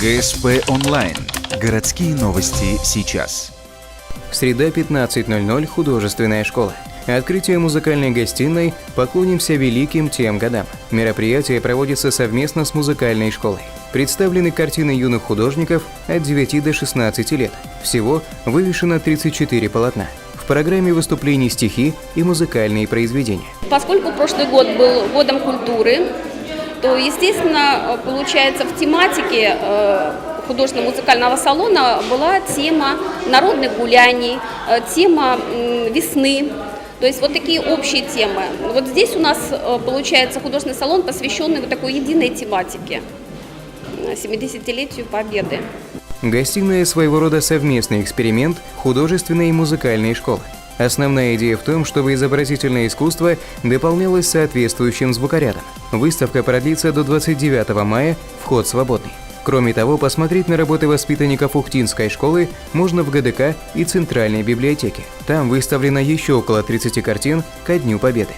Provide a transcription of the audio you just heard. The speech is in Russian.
ГСП онлайн. Городские новости сейчас. Среда, 15:00, художественная школа. Открытие музыкальной гостиной «Поклонимся великим тем годам». Мероприятие проводится совместно с музыкальной школой. Представлены картины юных художников от 9 до 16 лет. Всего вывешено 34 полотна. В программе выступлений стихи и музыкальные произведения. Поскольку прошлый год был годом культуры, то, естественно, получается, в тематике художественно-музыкального салона была тема народных гуляний, тема весны. То есть вот такие общие темы. Вот здесь у нас получается художественный салон, посвященный вот такой единой тематике, 70-летию Победы. Гостиная – своего рода совместный эксперимент художественной и музыкальной школы. Основная идея в том, чтобы изобразительное искусство дополнялось соответствующим звукорядом. Выставка продлится до 29 мая, вход свободный. Кроме того, посмотреть на работы воспитанников Ухтинской школы можно в ГДК и Центральной библиотеке. Там выставлено еще около 30 картин ко Дню Победы.